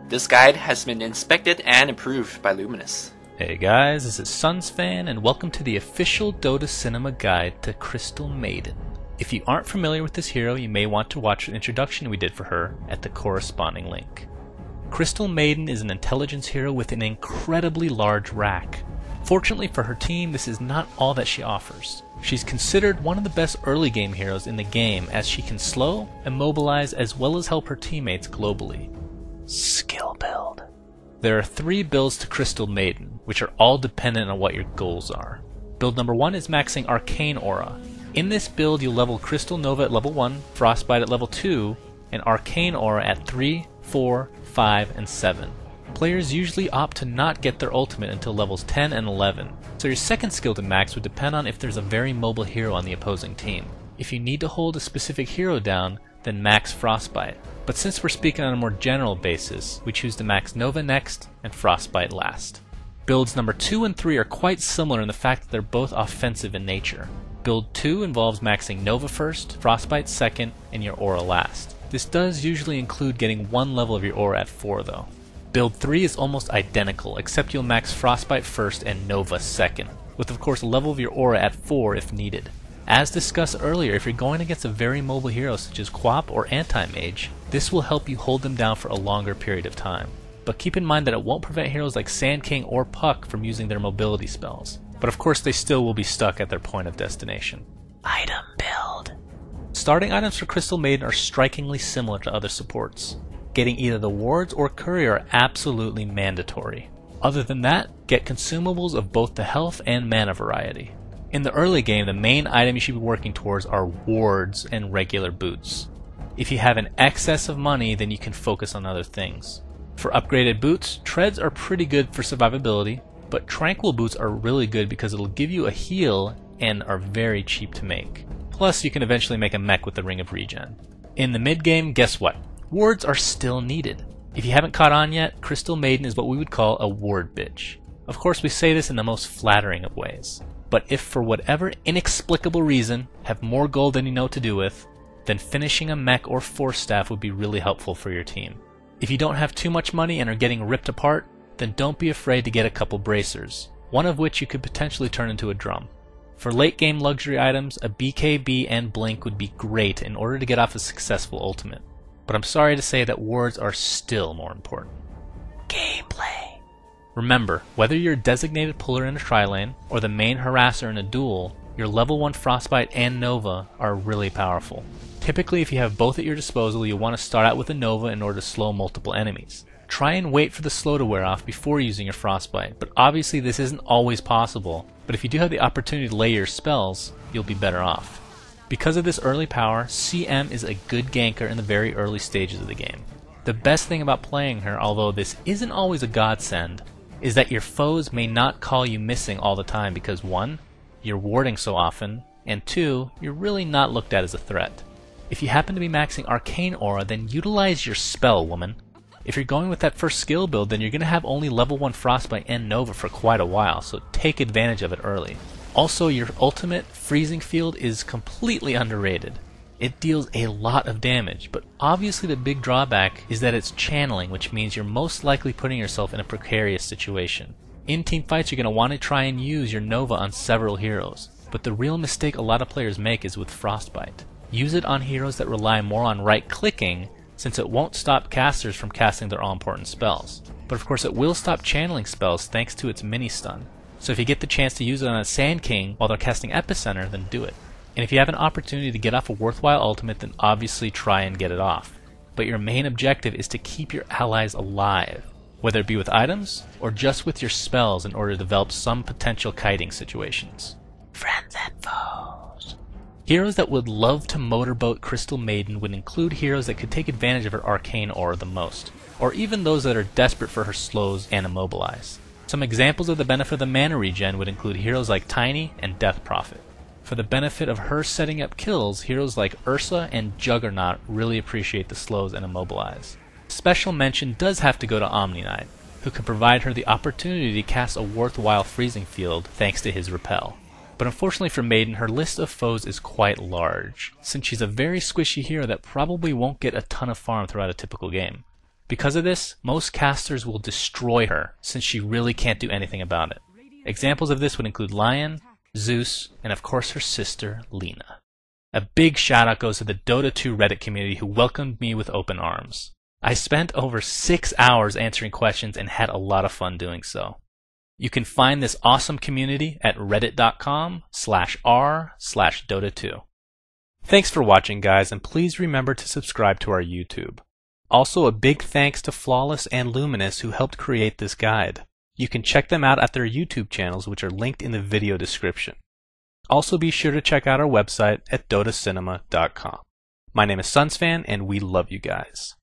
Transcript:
This guide has been inspected and improved by Luminous. Hey guys, this is SunsFan and welcome to the official Dota Cinema Guide to Crystal Maiden. If you aren't familiar with this hero, you may want to watch the introduction we did for her at the corresponding link. Crystal Maiden is an intelligence hero with an incredibly large rack. Fortunately for her team, this is not all that she offers. She's considered one of the best early game heroes in the game as she can slow, immobilize, as well as help her teammates globally. Skill build. There are 3 builds to Crystal Maiden, which are all dependent on what your goals are. Build number 1 is maxing Arcane Aura. In this build you'll level Crystal Nova at level 1, Frostbite at level 2, and Arcane Aura at 3, 4, 5, and 7. Players usually opt to not get their ultimate until levels 10 and 11, so your second skill to max would depend on if there's a very mobile hero on the opposing team. If you need to hold a specific hero down, then max Frostbite. But since we're speaking on a more general basis, we choose to max Nova next and Frostbite last. Builds number 2 and 3 are quite similar in the fact that they're both offensive in nature. Build 2 involves maxing Nova first, Frostbite second, and your Aura last. This does usually include getting 1 level of your Aura at 4 though. Build 3 is almost identical, except you'll max Frostbite first and Nova second, with of course a level of your Aura at 4 if needed. As discussed earlier, if you're going against a very mobile hero such as Quap or Anti-Mage, this will help you hold them down for a longer period of time. But keep in mind that it won't prevent heroes like Sand King or Puck from using their mobility spells. But of course they still will be stuck at their point of destination. Item build. Starting items for Crystal Maiden are strikingly similar to other supports. Getting either the wards or courier are absolutely mandatory. Other than that, get consumables of both the health and mana variety. In the early game, the main item you should be working towards are wards and regular boots. If you have an excess of money, then you can focus on other things. For upgraded boots, treads are pretty good for survivability, but tranquil boots are really good because it'll give you a heal and are very cheap to make. Plus, you can eventually make a mech with the Ring of Regen. In the mid game, guess what? Wards are still needed. If you haven't caught on yet, Crystal Maiden is what we would call a ward bitch. Of course, we say this in the most flattering of ways. But if for whatever inexplicable reason have more gold than you know what to do with, then finishing a mech or force staff would be really helpful for your team. If you don't have too much money and are getting ripped apart, then don't be afraid to get a couple bracers, one of which you could potentially turn into a drum. For late game luxury items, a BKB and Blink would be great in order to get off a successful ultimate. But I'm sorry to say that wards are still more important. Gameplay. Remember, whether you're a designated puller in a tri-lane or the main harasser in a duel, your level 1 Frostbite and Nova are really powerful. Typically, if you have both at your disposal, you'll want to start out with a Nova in order to slow multiple enemies. Try and wait for the slow to wear off before using your Frostbite, but obviously this isn't always possible. But if you do have the opportunity to lay your spells, you'll be better off. Because of this early power, CM is a good ganker in the very early stages of the game. The best thing about playing her, although this isn't always a godsend, is that your foes may not call you missing all the time because 1, you're warding so often, and 2, you're really not looked at as a threat. If you happen to be maxing Arcane Aura, then utilize your spell, woman. If you're going with that first skill build, then you're going to have only level 1 Frostbite and Nova for quite a while, so take advantage of it early. Also, your ultimate, Freezing Field, is completely underrated. It deals a lot of damage, but obviously the big drawback is that it's channeling, which means you're most likely putting yourself in a precarious situation. In team fights, you're going to want to try and use your Nova on several heroes, but the real mistake a lot of players make is with Frostbite. Use it on heroes that rely more on right-clicking, since it won't stop casters from casting their all-important spells. But of course it will stop channeling spells thanks to its mini-stun. So if you get the chance to use it on a Sand King while they're casting Epicenter, then do it. And if you have an opportunity to get off a worthwhile ultimate, then obviously try and get it off. But your main objective is to keep your allies alive, whether it be with items or just with your spells in order to develop some potential kiting situations. Friends and foes. Heroes that would love to motorboat Crystal Maiden would include heroes that could take advantage of her Arcane Aura the most, or even those that are desperate for her slows and immobilize. Some examples of the benefit of the mana regen would include heroes like Tiny and Death Prophet. For the benefit of her setting up kills, heroes like Ursa and Juggernaut really appreciate the slows and immobilize. Special mention does have to go to Omni Knight, who can provide her the opportunity to cast a worthwhile Freezing Field thanks to his Repel. But unfortunately for Maiden, her list of foes is quite large, since she's a very squishy hero that probably won't get a ton of farm throughout a typical game. Because of this, most casters will destroy her, since she really can't do anything about it. Examples of this would include Lion, Zeus, and of course her sister, Lena. A big shout out goes to the Dota 2 Reddit community who welcomed me with open arms. I spent over 6 hours answering questions and had a lot of fun doing so. You can find this awesome community at reddit.com/r/Dota2. Thanks for watching, guys, and please remember to subscribe to our YouTube. Also, a big thanks to Flawless and Luminous who helped create this guide. You can check them out at their YouTube channels, which are linked in the video description. Also, be sure to check out our website at dotacinema.com. My name is SunsFan, and we love you guys.